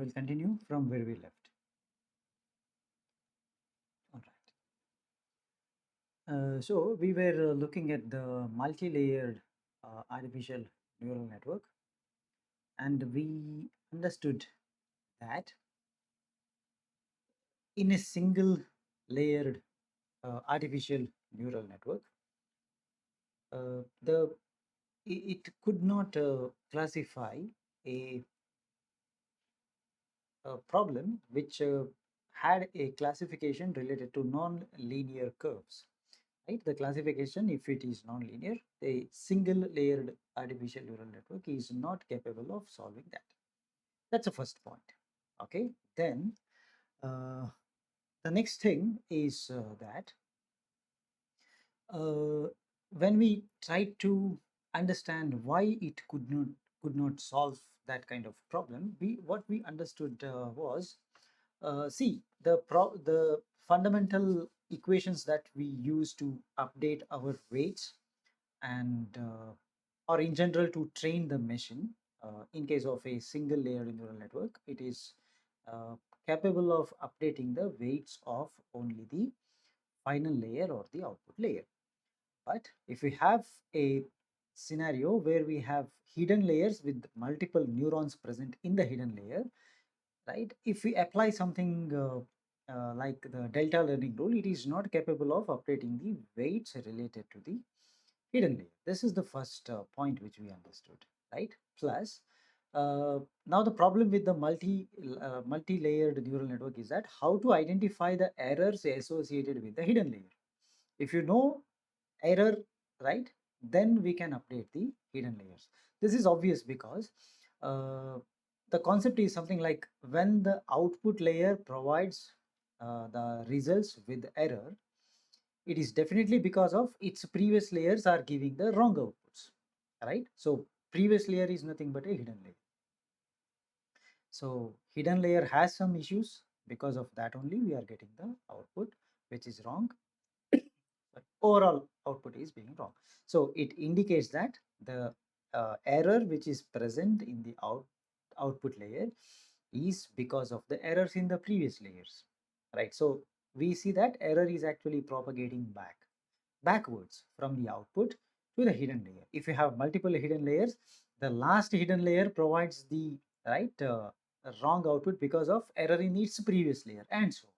we'll continue from where we left. All right. So we were looking at the multi-layered artificial neural network, and we understood that in a single layered artificial neural network, the it could not classify a, a problem which had a classification related to non-linear curves. Right, the classification, if it is non-linear, a single layered artificial neural network is not capable of solving that. That's the first point. Okay, then the next thing is that when we try to understand why it could not solve that kind of problem, what we understood was, see, the fundamental equations that we use to update our weights and or in general to train the machine, in case of a single layered neural network, it is uh, capable of updating the weights of only the final layer or the output layer. But if we have a scenario where we have hidden layers with multiple neurons present in the hidden layer, right? If we apply something like the delta learning rule, it is not capable of updating the weights related to the hidden layer. This is the first point which we understood, right? Plus, now the problem with the multi-layered neural network is that how to identify the errors associated with the hidden layer. If you know error, right, then we can update the hidden layers. This is obvious because the concept is something like when the output layer provides the results with error, it is definitely because of its previous layers are giving the wrong outputs, right? So previous layer is nothing but a hidden layer. So hidden layer has some issues, because of that only we are getting the output which is wrong, but overall output is being wrong. So it indicates that the error which is present in the output layer is because of the errors in the previous layers, right? So we see that error is actually propagating backwards from the output to the hidden layer. If you have multiple hidden layers, the last hidden layer provides the right wrong output because of error in its previous layer, and so on.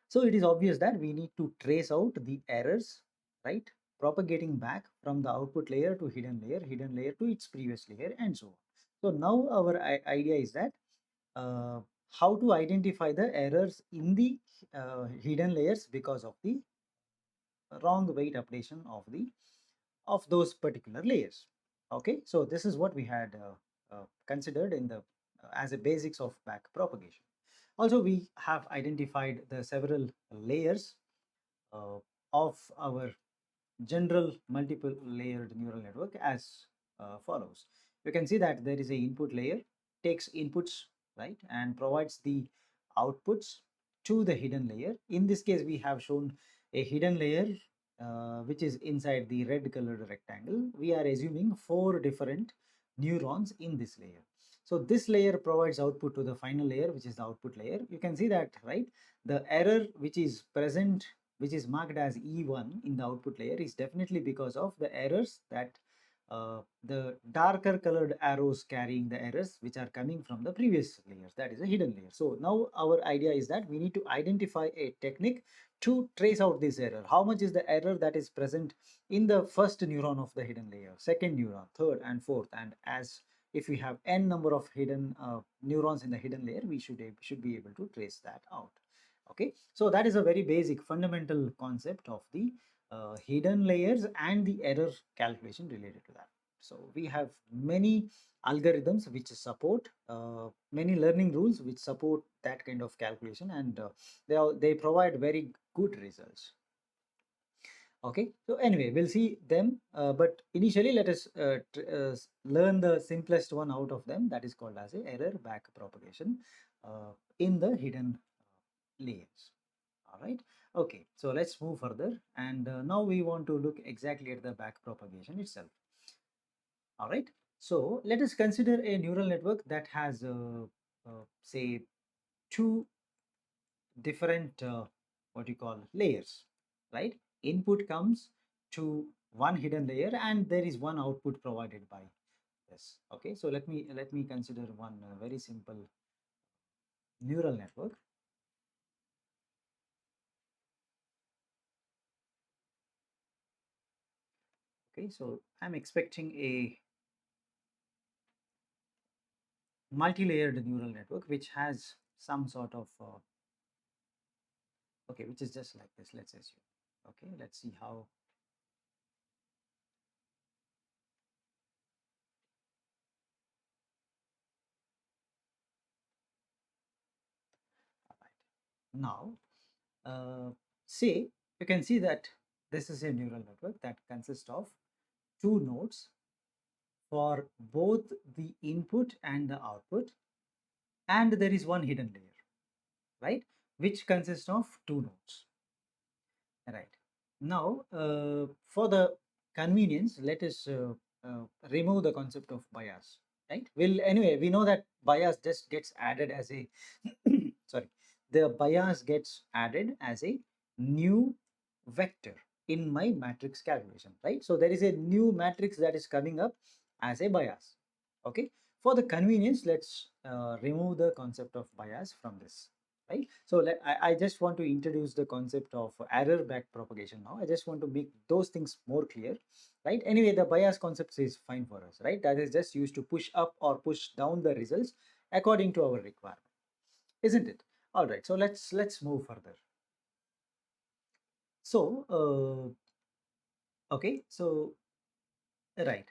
So it is obvious that we need to trace out the errors, right, propagating back from the output layer to hidden layer to its previous layer, and so on. So now our idea is that uh, how to identify the errors in the hidden layers because of the wrong weight updation of those particular layers. Okay, so this is what we had considered in the as a basics of back propagation. Also, we have identified the several layers uh, of our general multiple layered neural network as follows. You can see that there is a input layer, takes inputs, right, and provides the outputs to the hidden layer. In this case, we have shown a hidden layer which is inside the red colored rectangle. We are assuming 4 different neurons in this layer. So this layer provides output to the final layer, which is the output layer. You can see that, right, the error which is present, which is marked as E1 in the output layer, is definitely because of the errors that the darker colored arrows carrying the errors which are coming from the previous layers, that is a hidden layer. So now our idea is that we need to identify a technique to trace out this error. How much is the error that is present in the first neuron of the hidden layer, second neuron, third and fourth, and as if we have n number of hidden neurons in the hidden layer, we should be able to trace that out. Okay, so that is a very basic fundamental concept of the hidden layers and the error calculation related to that. So we have many algorithms which support many learning rules which support that kind of calculation, and they provide very good results. Okay, so anyway, we'll see them, but initially let us learn the simplest one out of them, that is called as a error back propagation in the hidden layers. All right, okay, so let's move further, and now we want to look exactly at the back propagation itself. All right, so let us consider a neural network that has say two different what you call layers, right? Input comes to one hidden layer and there is one output provided by this. Okay, so let me consider one very simple neural network. Okay, so I'm expecting a multi-layered neural network which has some sort of okay, which is just like this, let's assume. Okay, let's see how. All right. Now say you can see that this is a neural network that consists of two nodes for both the input and the output, and there is one hidden layer, right, which consists of two nodes. Right. Now, for the convenience, let us remove the concept of bias. Right. Well, anyway, we know that bias just gets added as a sorry, the bias gets added as a new vector in my matrix calculation. Right. So there is a new matrix that is coming up as a bias. Okay. For the convenience, let's remove the concept of bias from this, right? So I just want to introduce the concept of error back propagation now. I just want to make those things more clear, right? Anyway, the bias concept is fine for us, right? That is just used to push up or push down the results according to our requirement, isn't it? All right, so let's move further. So okay, so right.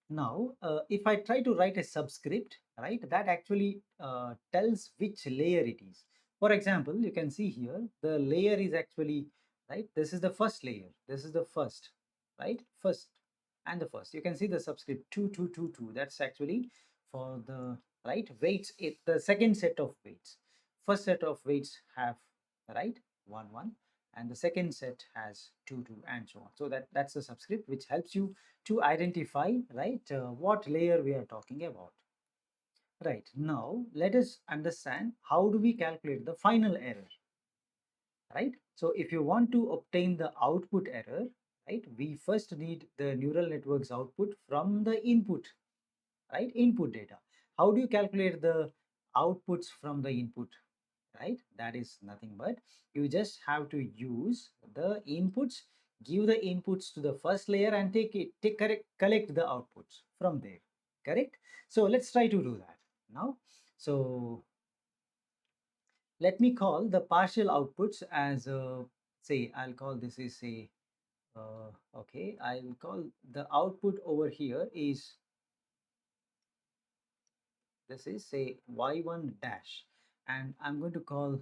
Now, if I try to write a subscript, right, that actually tells which layer it is. For example, you can see here, the layer is actually, right, this is the first layer. This is the first, right, first and the first. You can see the subscript 2222. That's actually for the, right, weights, the second set of weights. First set of weights have, right, 1, 1. And the second set has 2, 2, and so on. So that's the subscript which helps you to identify, right, what layer we are talking about. Right, now let us understand how do we calculate the final error, right? So if you want to obtain the output error, right, we first need the neural network's output from the input, right, input data. How do you calculate the outputs from the input, right? That is nothing but you just have to use the inputs, give the inputs to the first layer and collect the outputs from there, correct? So let's try to do that now. So let me call the partial outputs as say I'll call this is a okay, I'll call the output over here is, this is say y1 dash, and I'm going to call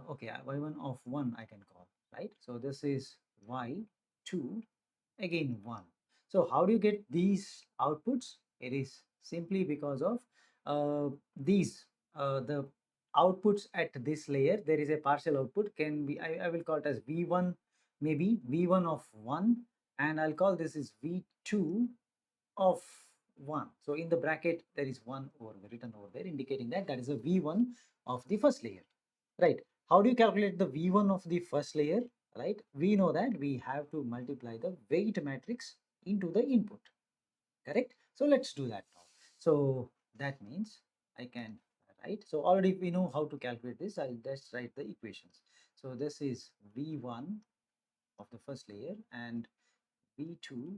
okay, y1 of 1 I can call, right? So this is y2, again 1. So how do you get these outputs? It is simply because of these the outputs at this layer. There is a partial output, can be, I will call it as v1, maybe v1 of 1, and I'll call this is v2 of 1. So in the bracket there is 1 over the written over there, indicating that that is a v1 of the first layer, right? How do you calculate the v1 of the first layer, right? We know that we have to multiply the weight matrix into the input, correct? So let's do that now. So that means I can write, so already we know how to calculate this. I'll just write the equations. So this is v1 of the first layer and v2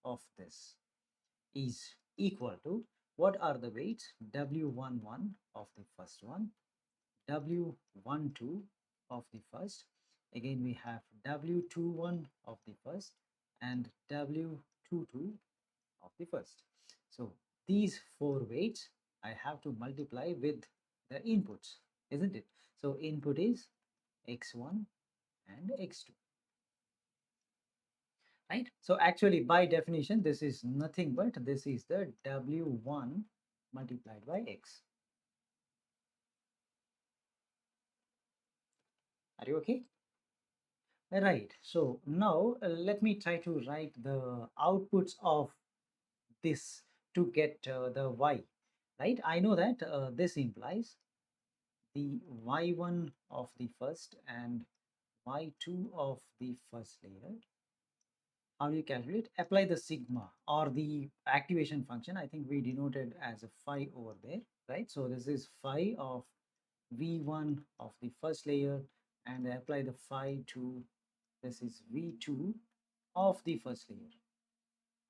of this is equal to, what are the weights? W11 of the first one, W12 of the first, again we have W21 of the first and W22 of the first. So these four weights I have to multiply with the inputs, isn't it? So input is x1 and x2, right? So actually by definition this is nothing but this is the W1 multiplied by x. Are you okay? Right. So now let me try to write the outputs of this to get the y. right? I know that this implies the y1 of the first and y2 of the first layer. How do you calculate? Apply the sigma or the activation function. I think we denoted as a phi over there, right? So this is phi of v1 of the first layer, and apply the phi to this is v2 of the first layer.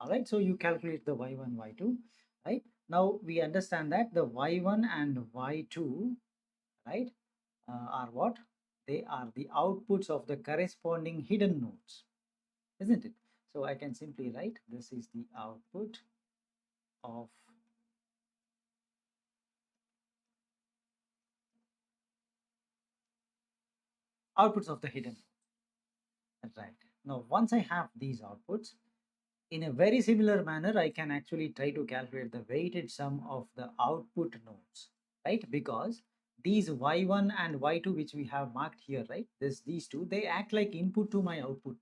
All right, so you calculate the y1, y2, right? Now we understand that the y1 and y2, right, are what? They are the outputs of the corresponding hidden nodes, isn't it? So I can simply write this is the output of the hidden node, right? Now once I have these outputs, in a very similar manner, I can actually try to calculate the weighted sum of the output nodes, right? Because these y1 and y2 which we have marked here, right? These two, they act like input to my output,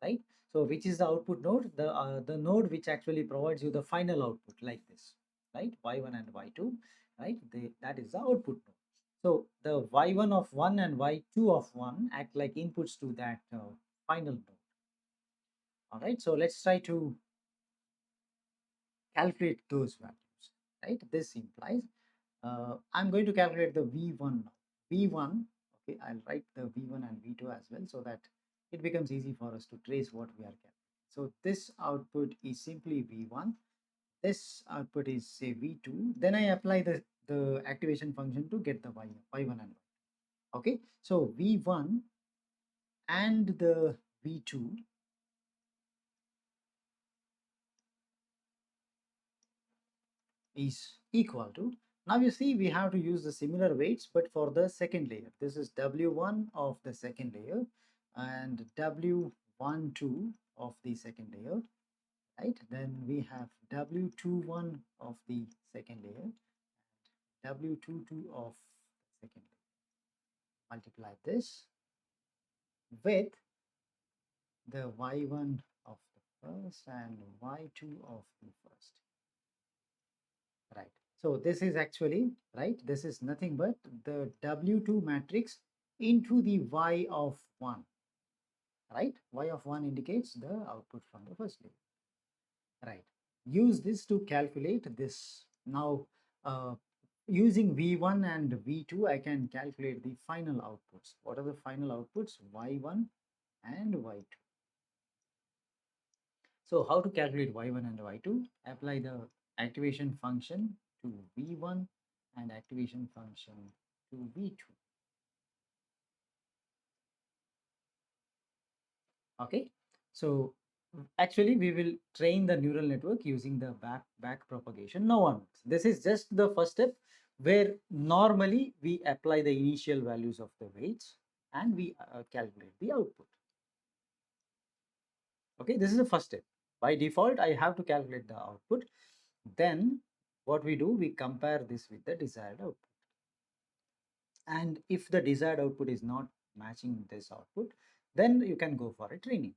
right? So which is the output node? The node which actually provides you the final output like this, right? Y1 and y2, right? That is the output node. So the y1 of 1 and y2 of 1 act like inputs to that final node. All right, so let's try to calculate those values, right? This implies I'm going to calculate the V1 now. V1, okay, I'll write the V1 and V2 as well so that it becomes easy for us to trace what we are calculating. So this output is simply V1. This output is say V2. Then I apply the activation function to get the Y1 and Y2. Okay, so V1 and the V2 is equal to, now you see we have to use the similar weights but for the second layer. This is W1 of the second layer and W12 of the second layer, right? Then we have W21 of the second layer, W22 of the second layer. Multiply this with the Y1 of the first and Y2 of the first, right? So this is actually, right, this is nothing but the W2 matrix into the Y of 1, right? Y of 1 indicates the output from the first layer, right? Use this to calculate this. Now, using V1 and V2, I can calculate the final outputs. What are the final outputs? Y1 and Y2. So how to calculate y1 and y2? Apply the activation function to v1 and activation function to v2. Okay, so actually we will train the neural network using the back propagation. No one. This is just the first step where normally we apply the initial values of the weights and we calculate the output. Okay, this is the first step. By default, I have to calculate the output. Then what we do, we compare this with the desired output. And if the desired output is not matching this output, then you can go for a training,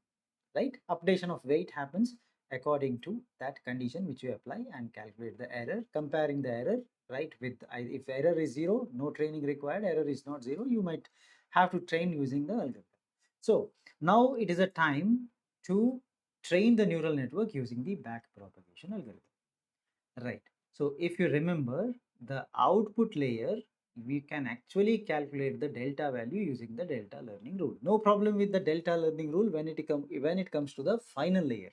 right? Updation of weight happens according to that condition which you apply and calculate the error, comparing the error, right? With if error is 0, no training required, error is not 0, you might have to train using the algorithm. So now it is a time to train the neural network using the back propagation algorithm. Right. So if you remember the output layer, we can actually calculate the delta value using the delta learning rule. No problem with the delta learning rule when it comes to the final layer,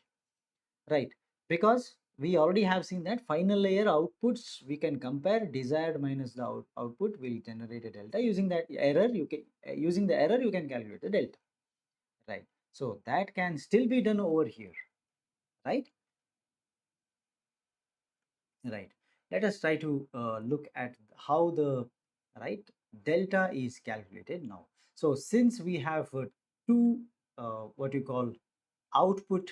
right? Because we already have seen that final layer outputs we can compare desired minus the output will generate a delta. Using that error, you can using the error you can calculate the delta, right? So that can still be done over here, right? Right. Let us try to look at how the right delta is calculated now. So since we have two what you call output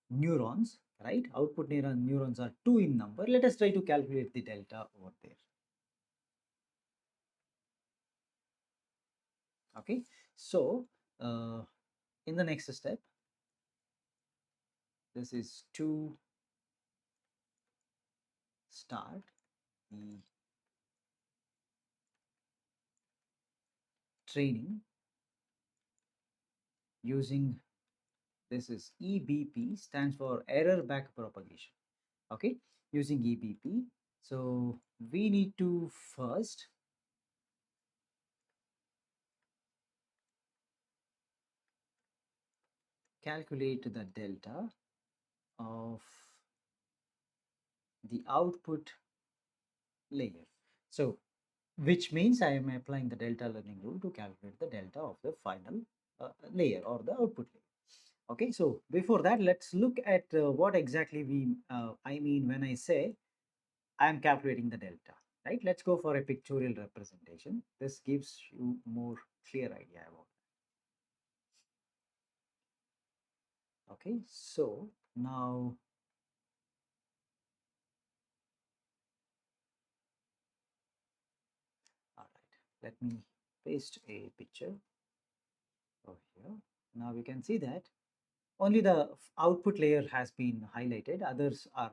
neurons, right? Output neurons are two in number. Let us try to calculate the delta over there. Okay. So in the next step, this is to start. the training using, this is EBP, stands for error back propagation. Okay, using EBP. So we need to first calculate the delta of the output layer. So which means I am applying the delta learning rule to calculate the delta of the final layer or the output layer. Okay, so before that, let's look at what exactly I mean when I say I am calculating the delta, right? Let's go for a pictorial representation. This gives you more clear idea about it. Okay, so now, all right, let me paste a picture over here. Now we can see that only the output layer has been highlighted. Others are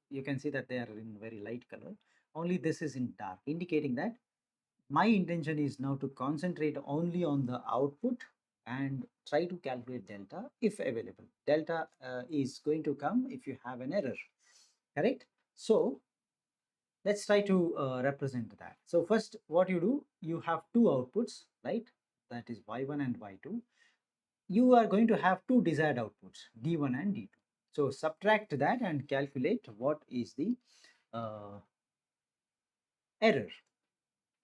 you can see that they are in very light color. Only this is in dark, indicating that my intention is now to concentrate only on the output and try to calculate delta if available. Delta is going to come if you have an error, correct? So let's try to represent that. So first, what you do, you have two outputs, right? That is y1 and y2. You are going to have two desired outputs, d1 and d2. So subtract that and calculate what is the uh, error,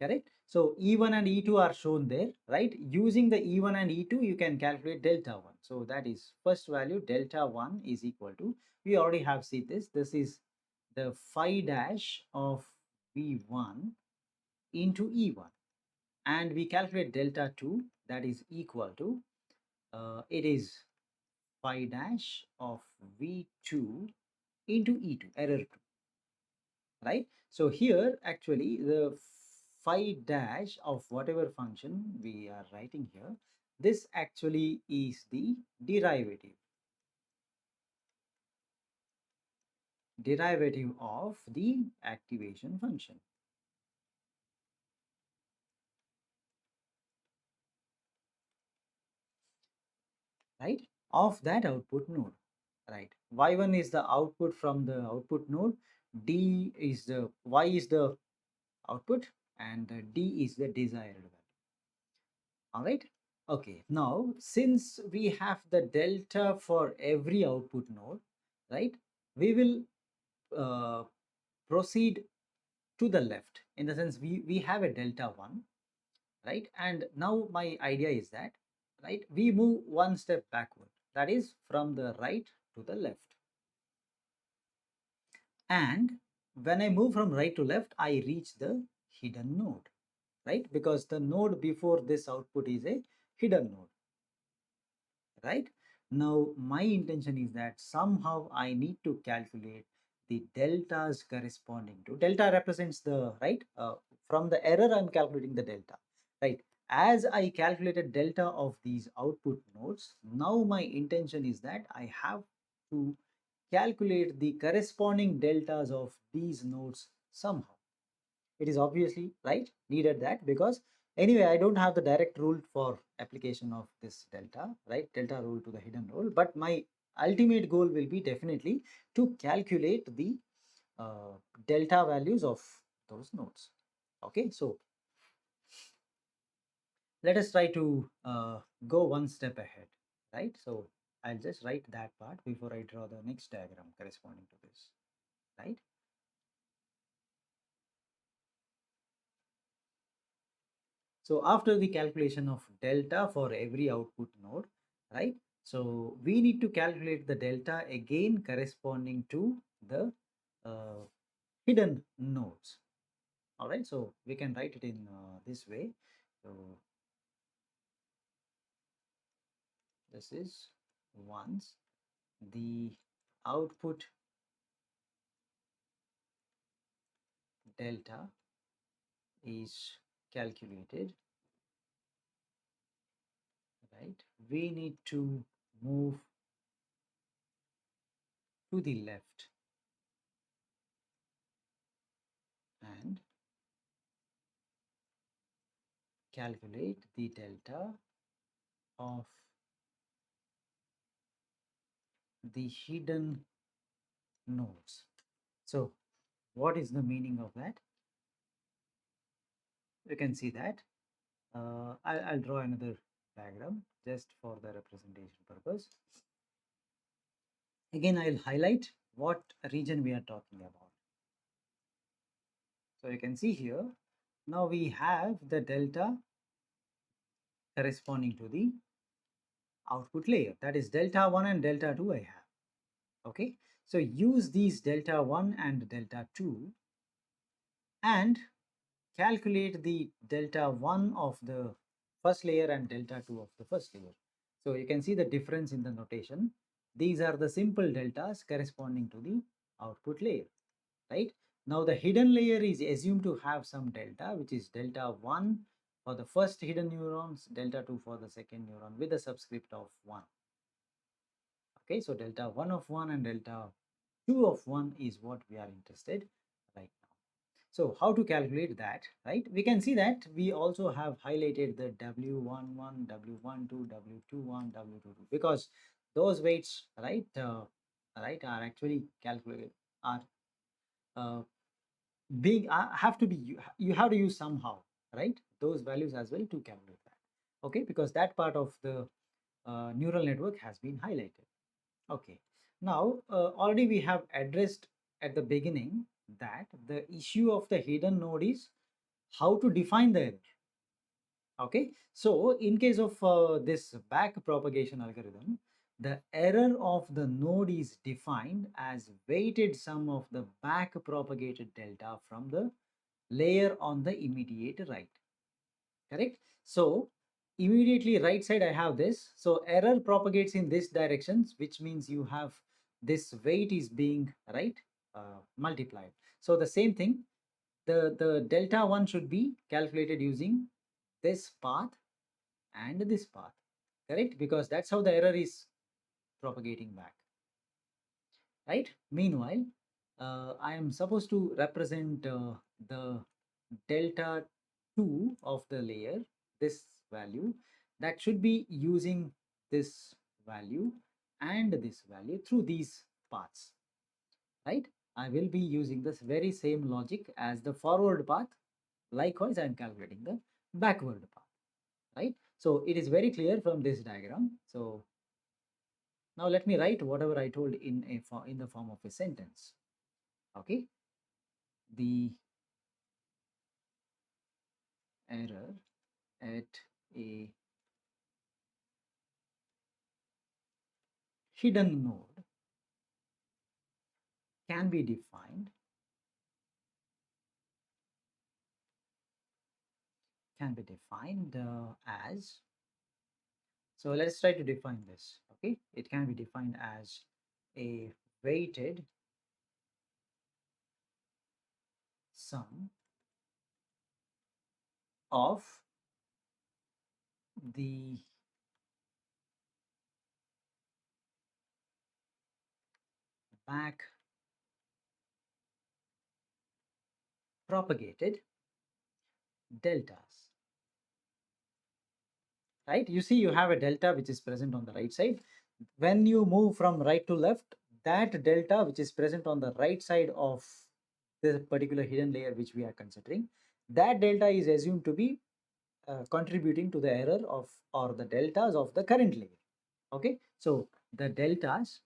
correct? So E1 and E2 are shown there, right? Using the E1 and E2, you can calculate delta 1. So that is first value, delta 1 is equal to, we already have seen this is the phi dash of V1 into E1. And we calculate delta 2, that is equal to, it is phi dash of V2 into E2, error 2, right? So here actually the phi dash of whatever function we are writing here, this actually is the derivative of the activation function, right, of that output node, right? Y1 is the output from the output node, d is the y is the output, and d is the desired value. All right. Okay. Now, since we have the delta for every output node, right, we will uh, proceed to the left, in the sense we have a delta 1, right? And now my idea is that, right, we move one step backward, that is from the right to the left. And when I move from right to left, I reach the hidden node, right? Because the node before this output is a hidden node, right? Now my intention is that somehow I need to calculate the deltas corresponding to, delta represents the, right, from the error I'm calculating the delta, right? As I calculated delta of these output nodes, now my intention is that I have to calculate the corresponding deltas of these nodes somehow. It is obviously, right, needed that, because anyway I don't have the direct rule for application of this delta, right, delta rule to the hidden rule, but my ultimate goal will be definitely to calculate the uh, delta values of those nodes. Okay, so let us try to go one step ahead, right? So I'll just write that part before I draw the next diagram corresponding to this, right? So after the calculation of delta for every output node, right? So we need to calculate the delta again corresponding to the uh, hidden nodes. All right, so we can write it in this way. So this is once the output delta is calculated, right? We need to move to the left calculate the delta of the hidden nodes. So what is the meaning of that? You can see that I'll draw another diagram just for the representation purpose. Again, I'll highlight what region we are talking about. So you can see here, now we have the delta corresponding to the output layer, that is delta 1 and delta 2 I have. Okay, so use these delta 1 and delta 2 and calculate the delta 1 of the first layer and delta 2 of the first layer. So you can see the difference in the notation. These are the simple deltas corresponding to the output layer, right? Now the hidden layer is assumed to have some delta, which is delta 1 for the first hidden neurons, delta 2 for the second neuron with a subscript of 1. Okay, so delta 1 of 1 and delta 2 of 1 is what we are interested right now. So how to calculate that, right? We can see that we also have highlighted the W11, W12, W21, W22 because those weights, right, are actually calculated, are uh, being have to be, you have to use somehow, right, those values as well to calculate that. Okay, because that part of the neural network has been highlighted. Okay, now already we have addressed at the beginning that the issue of the hidden node is how to define the error. Okay, so in case of this back propagation algorithm, the error of the node is defined as weighted sum of the back propagated delta from the layer on the immediate right. Correct? So immediately right side I have this. So error propagates in this directions, which means you have this weight is being, right, multiplied. So the same thing, the delta 1 should be calculated using this path and this path. Correct? Because that's how the error is propagating back. Right? Meanwhile, I am supposed to represent the delta 2 of the layer, this value, that should be using this value and this value through these paths, right? I will be using this very same logic as the forward path. Likewise, I am calculating the backward path, right? So it is very clear from this diagram. So now let me write whatever I told in the form of a sentence. Okay, the error at a hidden node can be defined as, so let's try to define this. Okay, it can be defined as a weighted sum of the back propagated deltas, right? You see you have a delta which is present on the right side. When you move from right to left, that delta which is present on the right side of the particular hidden layer which we are considering, that delta is assumed to be contributing to the error of, or the deltas of the current layer. Okay, so the deltas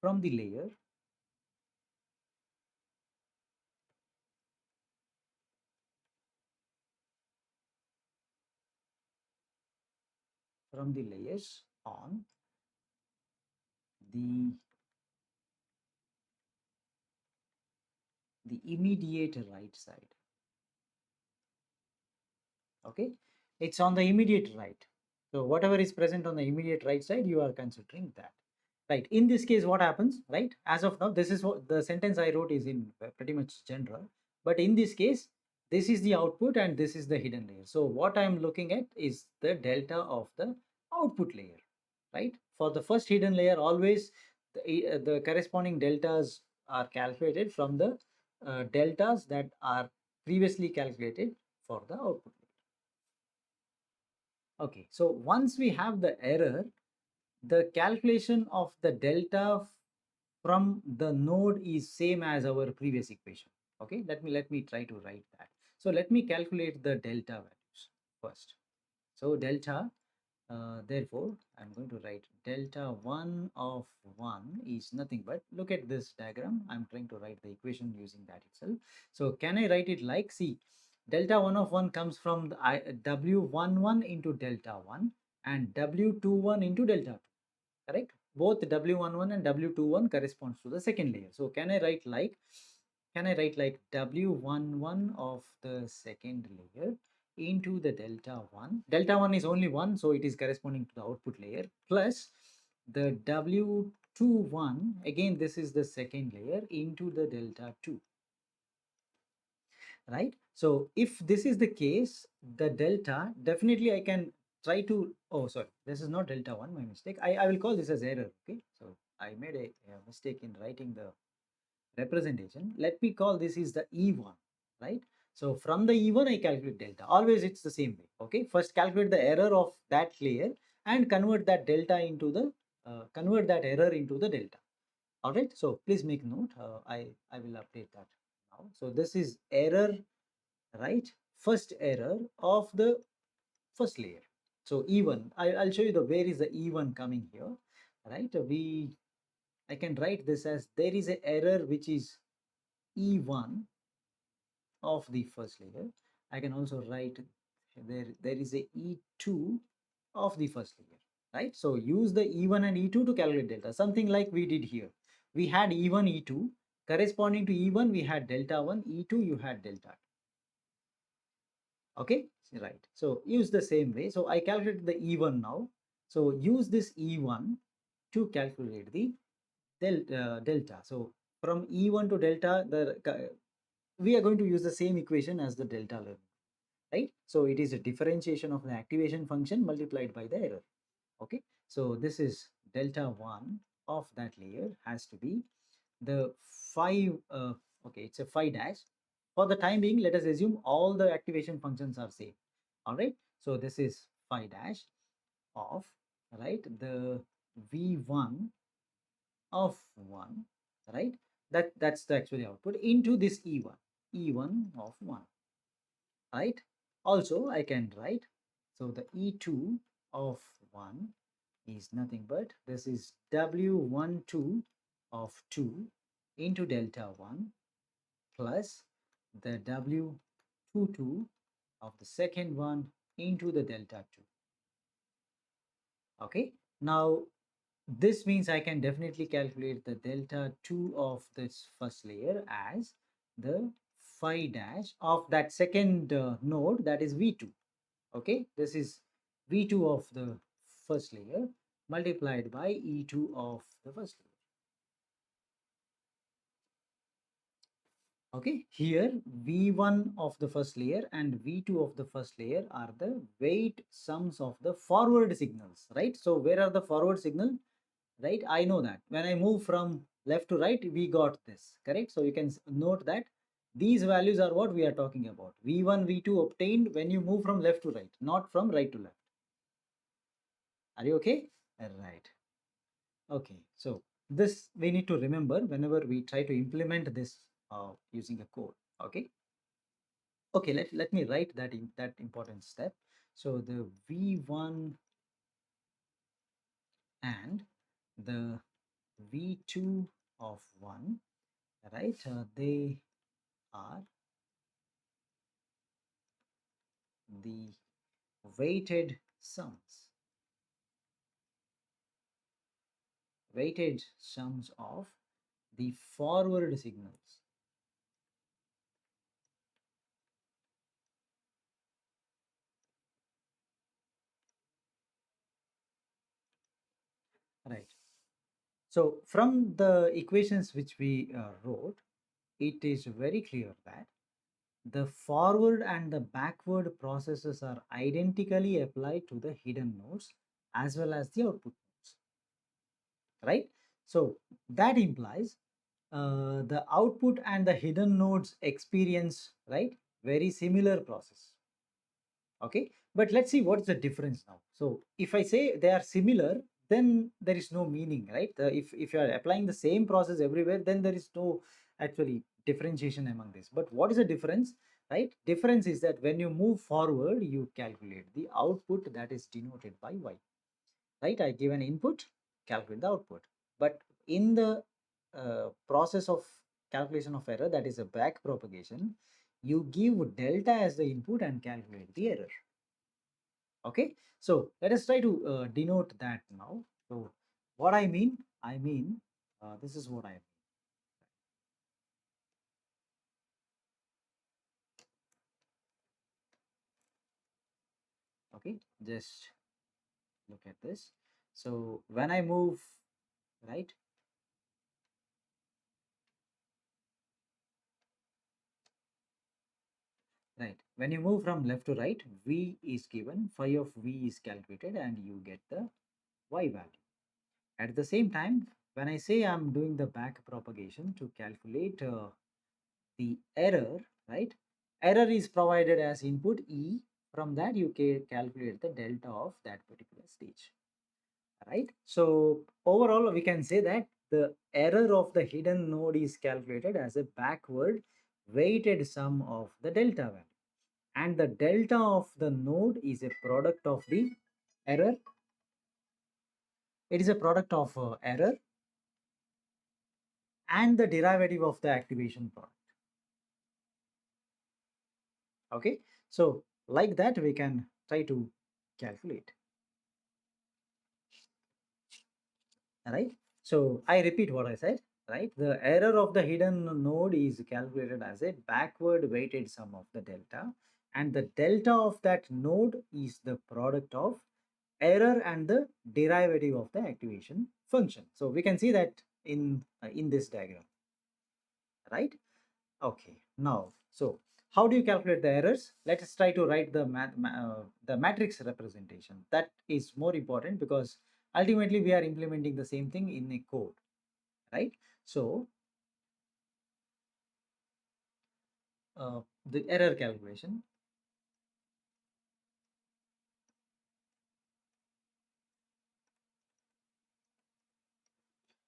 from the layer from the layers on the immediate right side. Okay, it's on the immediate right. So whatever is present on the immediate right side, you are considering that. Right, in this case what happens, right, as of now this is what the sentence I wrote is in pretty much general, but in this case this is the output and this is the hidden layer. So what I am looking at is the delta of the output layer, right? For the first hidden layer, always the corresponding deltas are calculated from the deltas that are previously calculated for the output layer. Okay, so once we have the error, the calculation of the delta from the node is same as our previous equation. Okay, let me try to write that. So let me calculate the delta values first. So delta, therefore I'm going to write delta 1 of 1 is nothing but, look at this diagram, I'm trying to write the equation using that itself. So can I write it like, see, delta 1 of 1 comes from the w11 into delta 1 and w21 into delta 2, correct? Both w11 and w21 corresponds to the second layer. So can I write like, w11 of the second layer into the delta 1. Delta 1 is only 1, so it is corresponding to the output layer, plus the w21, again this is the second layer, into the delta 2, right? So if this is the case, the delta, definitely I can try to, oh sorry, this is not delta 1, my mistake. I will call this as error. Okay, so I made a mistake in writing the representation. Let me call this is the E1, right? So from the E1 I calculate delta. Always it's the same way. Okay, first calculate the error of that layer and convert that delta into the convert that error into the delta. All right, so please make note. I will update that now. So this is error, right? First error of the first layer. So E1, I'll show you the where is the E1 coming here, right? I can write this as, there is an error which is E1 of the first layer. I can also write there is a E2 of the first layer, right? So use the E1 and E2 to calculate delta, something like we did here. We had E1, E2, corresponding to E1 we had delta 1, E2 you had delta 2. Okay, right. So use the same way. So I calculated the E1 now. So use this E1 to calculate the delta. So from E1 to delta, we are going to use the same equation as the delta learning, right? So it is a differentiation of the activation function multiplied by the error. Okay, so this is delta 1 of that layer has to be the 5, okay, it's a 5 dash. For the time being, let us assume all the activation functions are same. All right, so this is 5 dash of, right, the v1 of 1, right? That's the actual output into this e1 of 1, right? Also I can write, so the e2 of 1 is nothing but, this is w12 of 2 into delta 1 plus the w22 of the second one into the delta 2. Okay, now this means I can definitely calculate the delta 2 of this first layer as the phi dash of that second node, that is v2. Okay, this is v2 of the first layer multiplied by e2 of the first layer. Okay, here v1 of the first layer and v2 of the first layer are the weight sums of the forward signals, right? So where are the forward signal, right? I know that when I move from left to right, we got this, correct? So you can note that these values are what we are talking about. v1, v2 obtained when you move from left to right, not from right to left. Are you okay? Right. Okay, so this we need to remember whenever we try to implement this using a code. Okay. Okay, let me write that in that important step. So the v1 and the v2 of 1, right, they are the weighted sums, of the forward signals. Right. So from the equations which we wrote, it is very clear that the forward and the backward processes are identically applied to the hidden nodes as well as the output nodes, right? So that implies the output and the hidden nodes experience, right, very similar process. Okay, But let's see what's the difference now. So if I say they are similar, then there is no meaning, right? If you are applying the same process everywhere, then there is no actually differentiation among this. But what is the difference, right? Difference is that when you move forward, you calculate the output that is denoted by y, right? I give an input, calculate the output. But in the process of calculation of error, that is a back propagation, you give delta as the input and calculate the error. Okay, so let us try to denote that now. So what I mean, this is what I mean. Okay, just look at this. So when I move, right, right, when you move from left to right, v is given, phi of v is calculated, and you get the y value. At the same time, when I say I'm doing the back propagation to calculate the error, right? Error is provided as input E. From that, you can calculate the delta of that particular stage, right? So overall, we can say that the error of the hidden node is calculated as a backward weighted sum of the delta value. And the delta of the node is a product of the error. It is a product of error and the derivative of the activation product. Okay, so like that we can try to calculate. Right, so I repeat what I said, right? The error of the hidden node is calculated as a backward weighted sum of the delta, and the delta of that node is the product of error and the derivative of the activation function. So we can see that in this diagram, right? Okay, now, so how do you calculate the errors? Let us try to write the matrix representation. That is more important because ultimately we are implementing the same thing in a code, right? So the error calculation.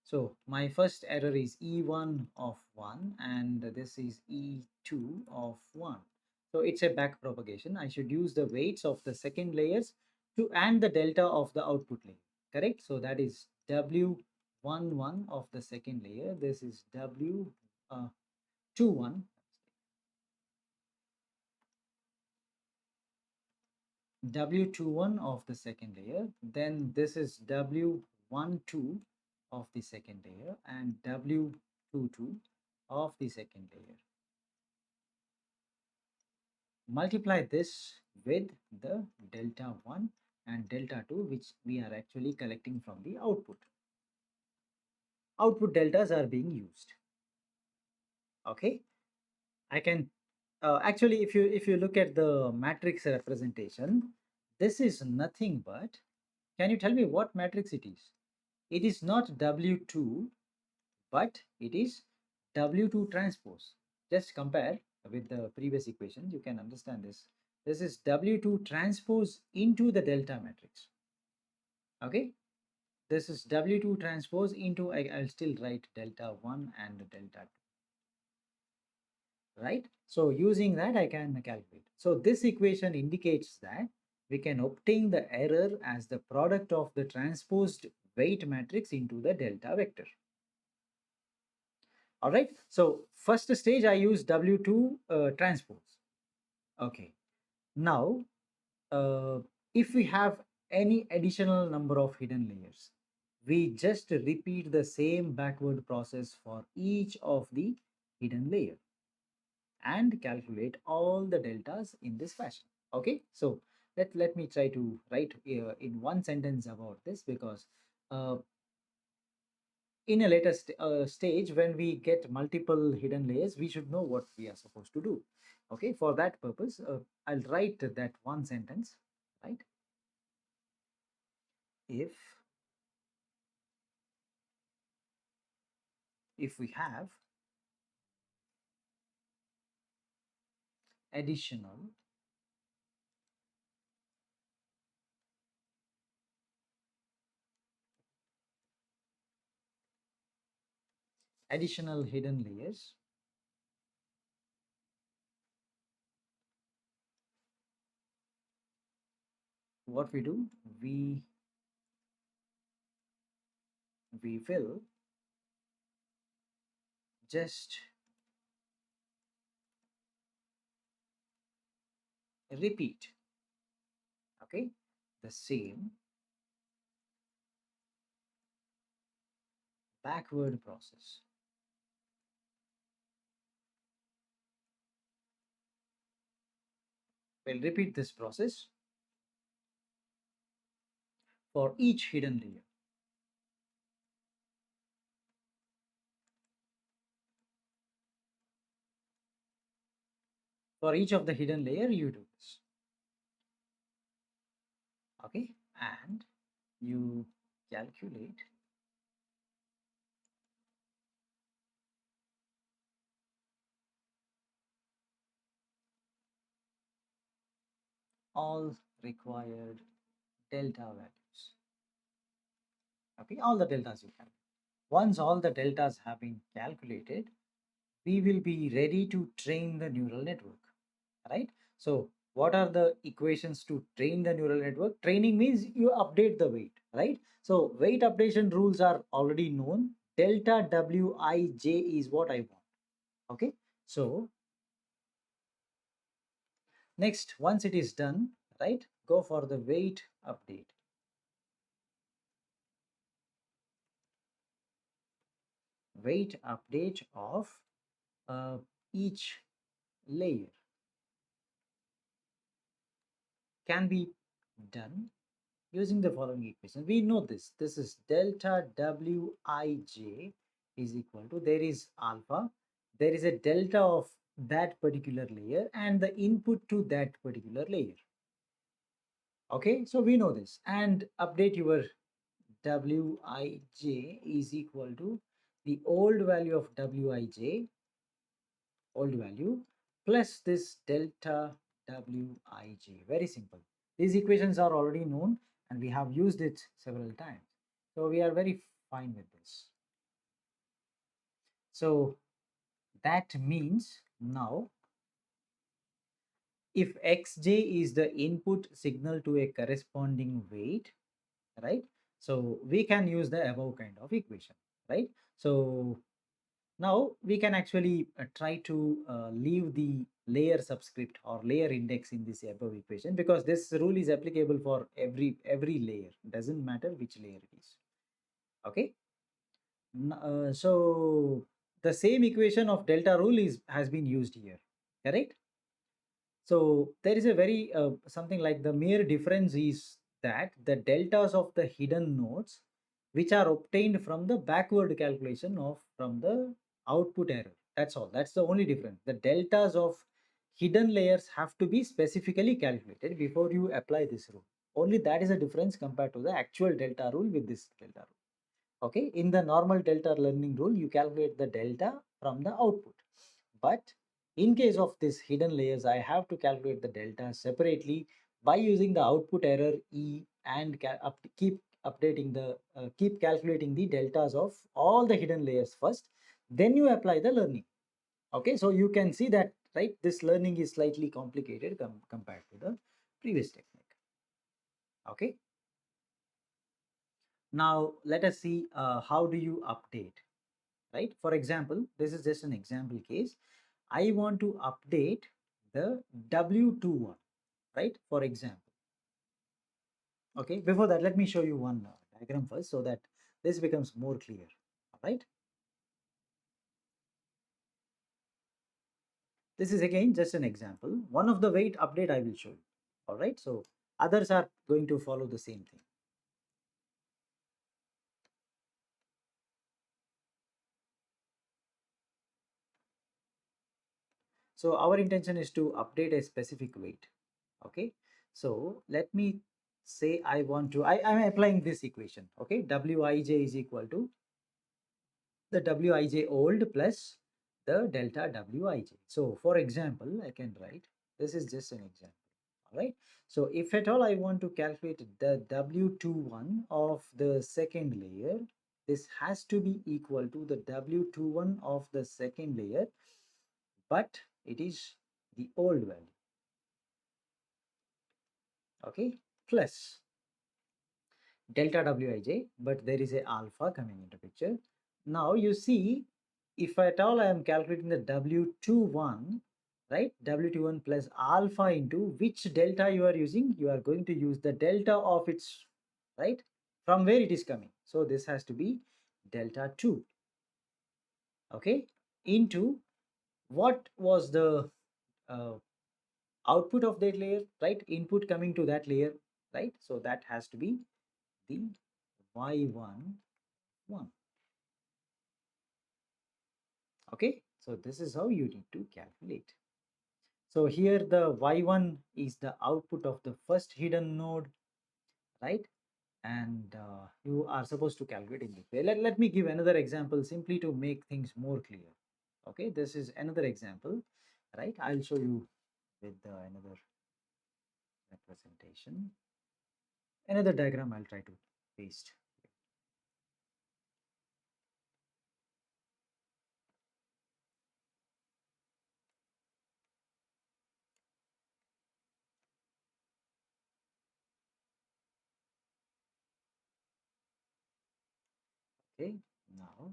So my first error is E1 of 1 and this is E2 of 1. So it's a back propagation. I should use the weights of the second layers to and the delta of the output layer, correct? So that is W11 of the second layer. This is W21. W21 of the second layer, then this is W12 of the second layer and W22 of the second layer. Multiply this with the delta 1 and delta 2, which we are actually collecting from the output. Output deltas are being used. Okay, I can actually, if you look at the matrix representation, this is nothing but, can you tell me what matrix it is? It is not W2, but it is W2 transpose. Just compare with the previous equation, you can understand this. This is W2 transpose into the delta matrix. Okay, this is W2 transpose into, I'll still write delta 1 and delta 2, right? So using that, I can calculate. So this equation indicates that we can obtain the error as the product of the transposed weight matrix into the delta vector. All right, so first stage I use W2 transpose. Okay, now if we have any additional number of hidden layers, we just repeat the same backward process for each of the hidden layer and calculate all the deltas in this fashion. Okay, so let me try to write in one sentence about this, because uh, in a later stage, when we get multiple hidden layers, we should know what we are supposed to do. Okay, for that purpose, I'll write that one sentence, right? If we have additional additional hidden layers, what we do, we will just repeat, okay, the same backward process. We'll repeat this process for each hidden layer. For each of the hidden layer, you do this. Okay, and you calculate all required delta values. Okay, all the deltas you can. Once all the deltas have been calculated, we will be ready to train the neural network, right? So what are the equations to train the neural network? Training means you update the weight, right? So weight updation rules are already known. Delta Wij is what I want. Okay, so next, once it is done, right, go for the weight update. Weight update of each layer can be done using the following equation. We know this. This is delta Wij is equal to, there is alpha, there is a delta of that particular layer and the input to that particular layer. Okay, so we know this, and update your Wij is equal to the old value of Wij, old value, plus this delta Wij. Very simple. These equations are already known and we have used it several times. So we are very fine with this. So that means now if xj is the input signal to a corresponding weight, right? So we can use the above kind of equation, right? So now we can actually try to leave the layer subscript or layer index in this above equation, because this rule is applicable for every layer. Doesn't matter which layer it is. Okay. So the same equation of delta rule has been used here, correct? So there is a very something like the mere difference is that the deltas of the hidden nodes, which are obtained from the backward calculation of from the output error. That's all. That's the only difference. The deltas of hidden layers have to be specifically calculated before you apply this rule. Only that is a difference compared to the actual delta rule with this delta rule. Okay, in the normal delta learning rule, you calculate the delta from the output. But in case of this hidden layers, I have to calculate the delta separately by using the output error E and keep calculating the deltas of all the hidden layers first. Then you apply the learning. Okay, so you can see that, right, this learning is slightly complicated compared to the previous technique. Okay. Now let us see how do you update, right? For example, this is just an example case. I want to update the W21, right? For example. Okay, before that, let me show you one diagram first so that this becomes more clear. All right. This is again just an example. One of the weight update I will show you. All right. So others are going to follow the same thing. So our intention is to update a specific weight. Okay. So let me say I want to, I am applying this equation. Okay. Wij is equal to the Wij old plus the delta Wij. So for example, I can write, this is just an example. All right. So if at all I want to calculate the W21 of the second layer, this has to be equal to the W21 of the second layer, but it is the old value. Okay, plus delta wij, but there is a alpha coming into picture. Now you see, if at all I am calculating the W21, right, W21 plus alpha into which delta you are using, you are going to use the delta of its, right, from where it is coming. So this has to be delta 2, okay, into what was the uh, output of that layer, right, input coming to that layer, right, so that has to be the y11. Okay, so this is how you need to calculate. So here the y1 is the output of the first hidden node, right, and you are supposed to calculate in this way. Let me give another example simply to make things more clear. Okay, this is another example, right, I'll show you with another representation, another diagram I'll try to paste. Okay, now,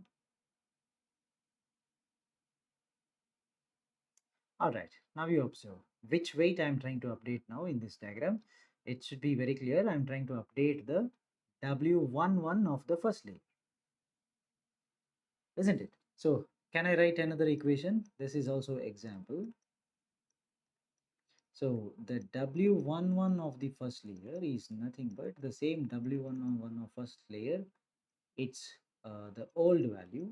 all right, now you observe which weight I'm trying to update now in this diagram. It should be very clear. I'm trying to update the W11 of the first layer, isn't it? So can I write another equation? This is also example. So the W11 of the first layer is nothing but the same W11 of first layer. It's the old value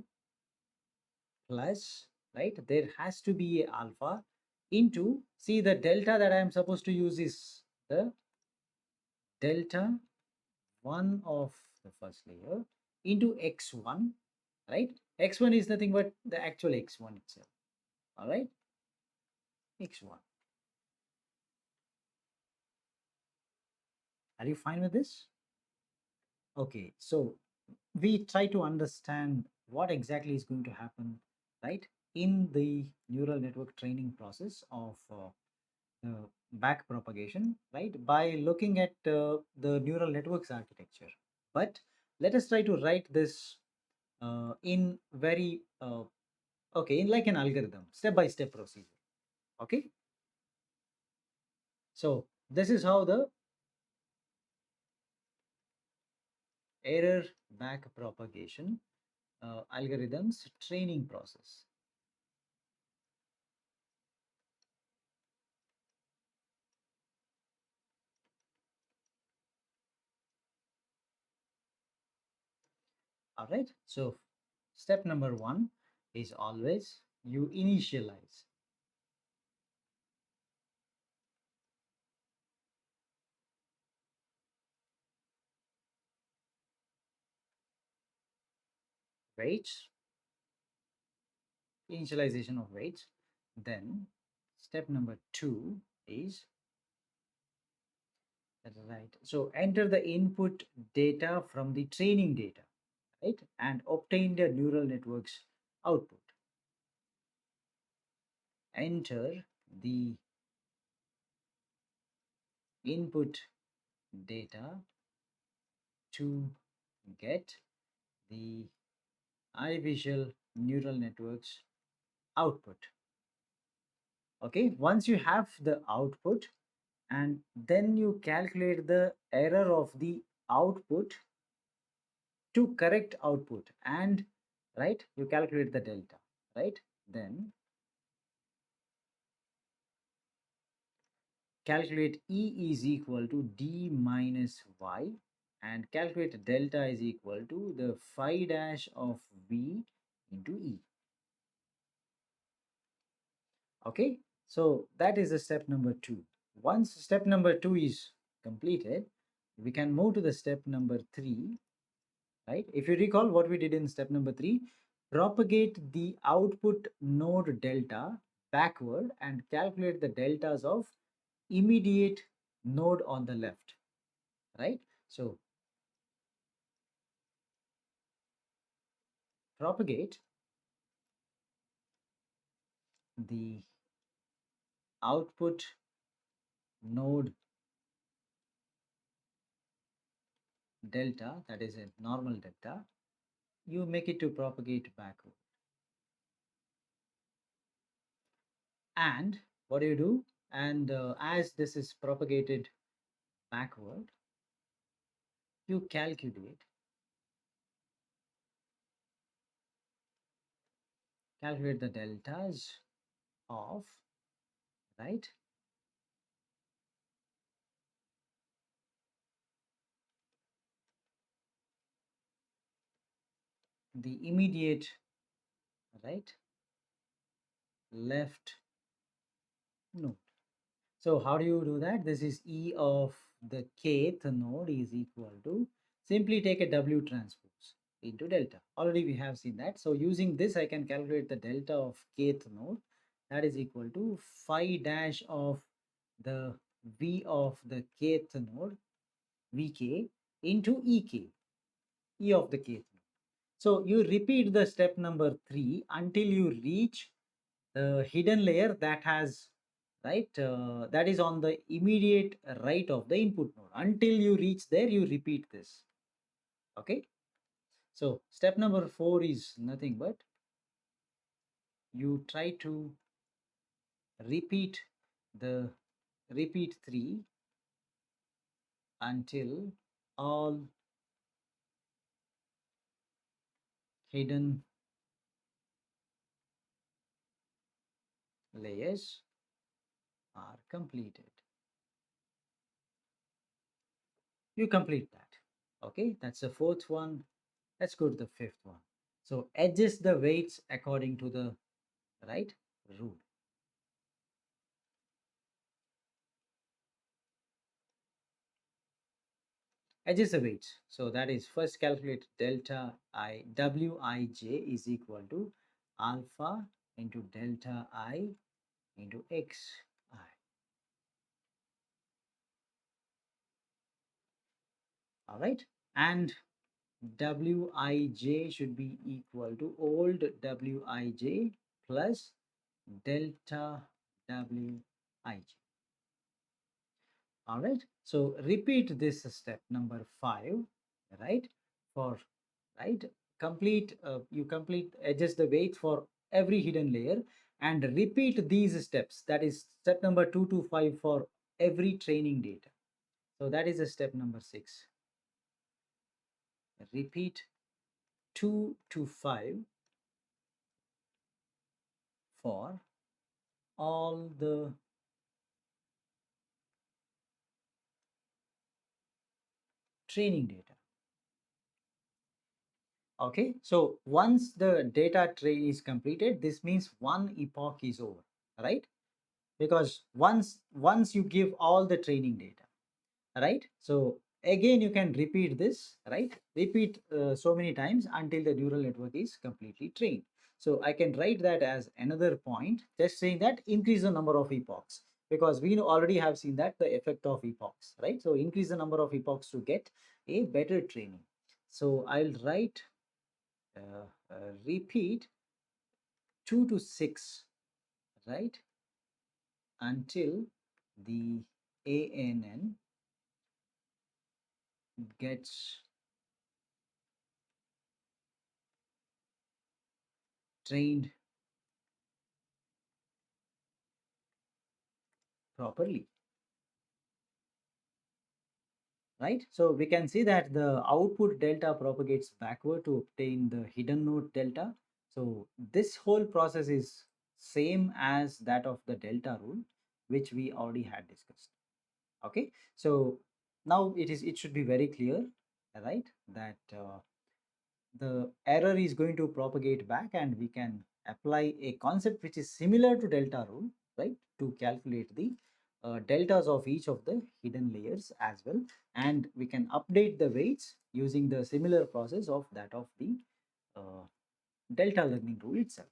plus, right, there has to be a alpha into, see, the delta that I am supposed to use is the delta 1 of the first layer into x1, right, x1 is nothing but the actual x1 itself, all right, x1. Are you fine with this? Okay, so we try to understand what exactly is going to happen, right, in the neural network training process of the back propagation, right, by looking at the neural networks architecture. But let us try to write this in very okay, in like an algorithm, step by step procedure. Okay, so this is how the error back propagation algorithms training process. All right, so step number 1 is always you initialize. Weights, initialization of weights. Then step number 2 is, right, so enter the input data from the training data, right, and obtain the neural network's output. Enter the input data to get the artificial neural networks output. Okay, once you have the output, and then you calculate the error of the output to correct output, and, right, you calculate the delta, right, then calculate E is equal to D minus Y, and calculate delta is equal to the phi dash of V into E. Okay, so that is the step number 2. Once step number 2 is completed, we can move to the step number 3, right? If you recall what we did in step number 3, propagate the output node delta backward and calculate the deltas of immediate node on the left, right? So propagate the output node delta, that is a normal delta, you make it to propagate backward. And what do you do? And as this is propagated backward, you calculate the deltas of, right, the immediate, right, left node. So how do you do that? This is E of the kth node is equal to, simply take a W transpose into delta. Already we have seen that. So using this, I can calculate the delta of kth node. That is equal to phi dash of the V of the kth node, Vk, into Ek, E of the kth node. So you repeat the step number 3 until you reach the hidden layer that has, right, that is on the immediate right of the input node. Until you reach there, you repeat this. Okay. So step number 4 is nothing but you try to repeat 3 until all hidden layers are completed. You complete that. Okay, that's the fourth one. Let's go to the fifth one. So adjust the weights according to the, right, rule. Adjust the weights. So that is, first calculate delta I, Wij is equal to alpha into delta I into xi. All right. And Wij should be equal to old Wij plus delta Wij. All right. So repeat this step number 5, right? For, right, complete, you complete, adjust the weight for every hidden layer and repeat these steps. That is step number 2 to 5 for every training data. So that is a step number 6. Repeat 2 to 5 for all the training data. Okay, so once the data train is completed, this means one epoch is over, right? Because once you give all the training data, right, so again you can repeat this, right, repeat so many times until the neural network is completely trained. So I can write that as another point, just saying that increase the number of epochs, because we already have seen that the effect of epochs, right? So increase the number of epochs to get a better training. So I'll write repeat 2 to 6, right, until the ANN gets trained properly, right? So we can see that the output delta propagates backward to obtain the hidden node delta. So this whole process is same as that of the delta rule, which we already had discussed. Okay, so now it should be very clear, right, that the error is going to propagate back, and we can apply a concept which is similar to delta rule, right, to calculate the deltas of each of the hidden layers as well, and we can update the weights using the similar process of that of the delta learning rule itself.